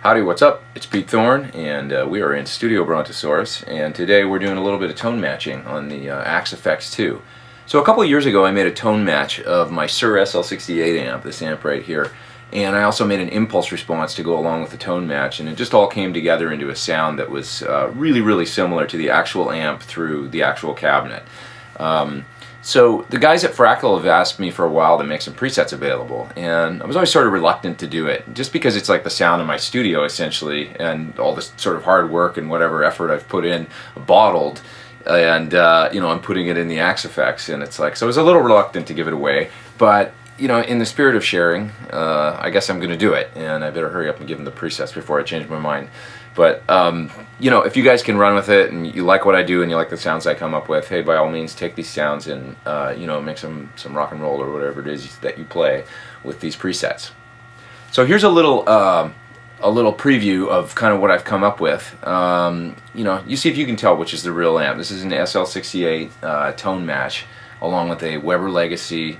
Howdy, what's up? It's Pete Thorn, and we are in Studio Brontosaurus, and today we're doing a little bit of tone matching on the Axe FX 2. So a couple of years ago I made a tone match of my Suhr SL68 amp, this amp right here, and I also made an impulse response to go along with the tone match, and it just all came together into a sound that was really similar to the actual amp through the actual cabinet. So the guys at Fractal have asked me for a while to make some presets available, and I was always sort of reluctant to do it, just because it's like the sound of my studio essentially, and all this sort of hard work and whatever effort I've put in bottled, and you know, I'm putting it in the Axe FX, and it's like, so I was a little reluctant to give it away, but you know, in the spirit of sharing, I guess I'm going to do it, and I better hurry up and give them the presets before I change my mind. But, you know, if you guys can run with it and you like what I do and you like the sounds I come up with, hey, by all means, take these sounds and, you know, make some rock and roll or whatever it is that you play with these presets. So here's a little preview of kind of what I've come up with. You know, you see if you can tell which is the real amp. This is an SL68 tone match, along with a Weber Legacy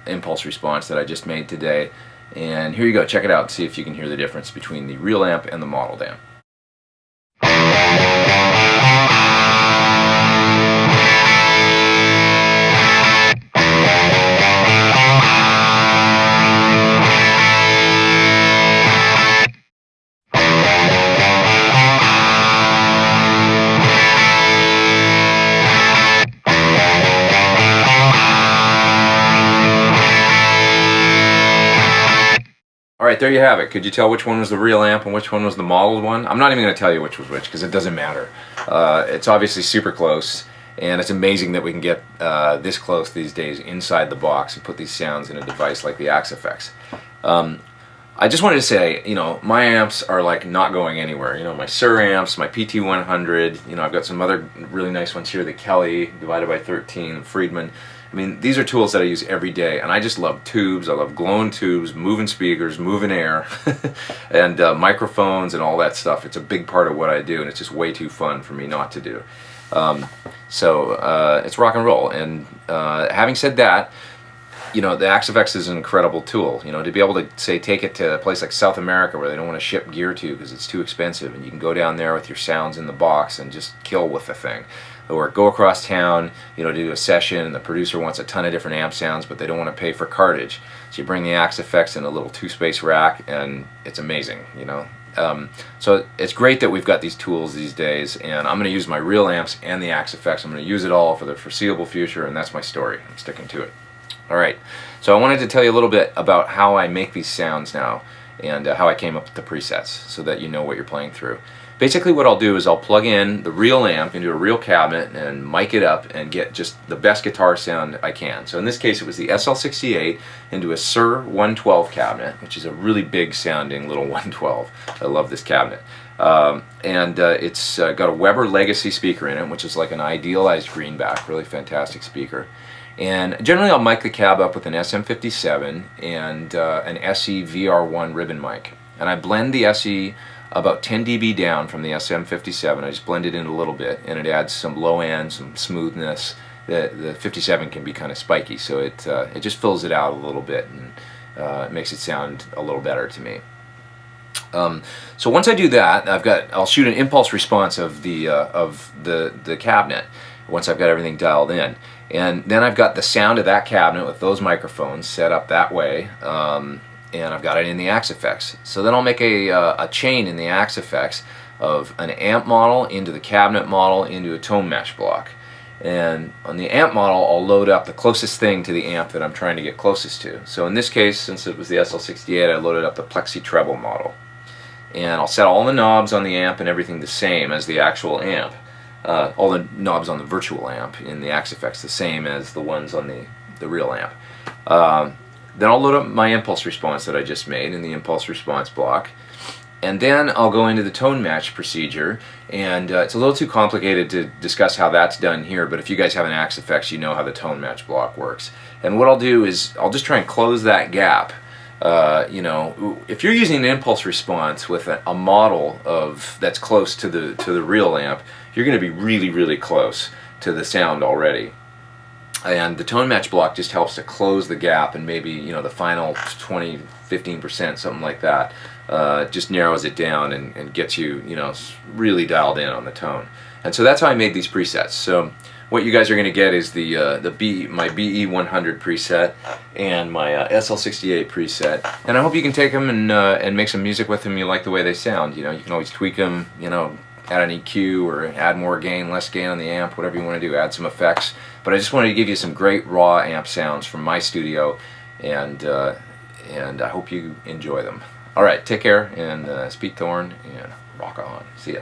impulse response that I just made today. And here you go, check it out, see if you can hear the difference between the real amp and the modeled amp. Alright, there you have it. Could you tell which one was the real amp and which one was the modeled one? I'm not even going to tell you which was which, because it doesn't matter. It's obviously super close, and it's amazing that we can get this close these days inside the box and put these sounds in a device like the Axe FX. I just wanted to say, you know, my amps are like not going anywhere. You know, my Suhr amps, my PT100, you know, I've got some other really nice ones here, the Kelly divided by 13, Friedman. I mean, these are tools that I use every day, and I just love tubes. I love glowing tubes, moving speakers, moving air, and microphones and all that stuff. It's a big part of what I do, and it's just way too fun for me not to do. So it's rock and roll. And having said that, you know, the Axe FX is an incredible tool. You know, to be able to, say, take it to a place like South America where they don't want to ship gear to because it's too expensive, and you can go down there with your sounds in the box and just kill with the thing. Or go across town, you know, do a session, and the producer wants a ton of different amp sounds, but they don't want to pay for cartage. So you bring the Axe FX in a little 2-space rack, and it's amazing, you know. So it's great that we've got these tools these days, and I'm going to use my real amps and the Axe FX. I'm going to use it all for the foreseeable future, and that's my story. I'm sticking to it. Alright, so I wanted to tell you a little bit about how I make these sounds now, and how I came up with the presets, so that you know what you're playing through. Basically what I'll do is I'll plug in the real amp into a real cabinet and mic it up and get just the best guitar sound I can. So in this case it was the SL68 into a Suhr 112 cabinet, which is a really big sounding little 112. I love this cabinet. It's got a Weber Legacy speaker in it, which is like an idealized greenback, really fantastic speaker. And generally I'll mic the cab up with an SM57 and an SE VR1 ribbon mic. And I blend the SE about 10 dB down from the SM57. I just blend it in a little bit, and it adds some low end, some smoothness. The 57 can be kind of spiky, so it just fills it out a little bit, and it makes it sound a little better to me. So once I do that, I'll shoot an impulse response of the cabinet once I've got everything dialed in, and then I've got the sound of that cabinet with those microphones set up that way. And I've got it in the Axe FX. So then I'll make a chain in the Axe FX of an amp model into the cabinet model into a tone match block. And on the amp model I'll load up the closest thing to the amp that I'm trying to get closest to. So in this case, since it was the SL68, I loaded up the Plexi treble model. And I'll set all the knobs on the amp and everything the same as the actual amp. All the knobs on the virtual amp in the Axe FX the same as the ones on the real amp. Then I'll load up my impulse response that I just made in the impulse response block, and then I'll go into the tone match procedure, and it's a little too complicated to discuss how that's done here, but if you guys have an Axe FX, you know how the tone match block works. And what I'll do is I'll just try and close that gap. You know, if you're using an impulse response with a model that's close to the real amp, you're going to be really close to the sound already. And the tone match block just helps to close the gap, and maybe, you know, the final 20-15%, something like that, just narrows it down and gets you, you know, really dialed in on the tone. And so that's how I made these presets. So what you guys are going to get is my BE100 preset and my SL68 preset, and I hope you can take them and make some music with them. You like the way they sound. You know, you can always tweak them. You know, add an EQ or add more gain, less gain on the amp, whatever you want to do. Add some effects. But I just wanted to give you some great raw amp sounds from my studio, and I hope you enjoy them. All right, take care, and speak Thorn, and rock on. See ya.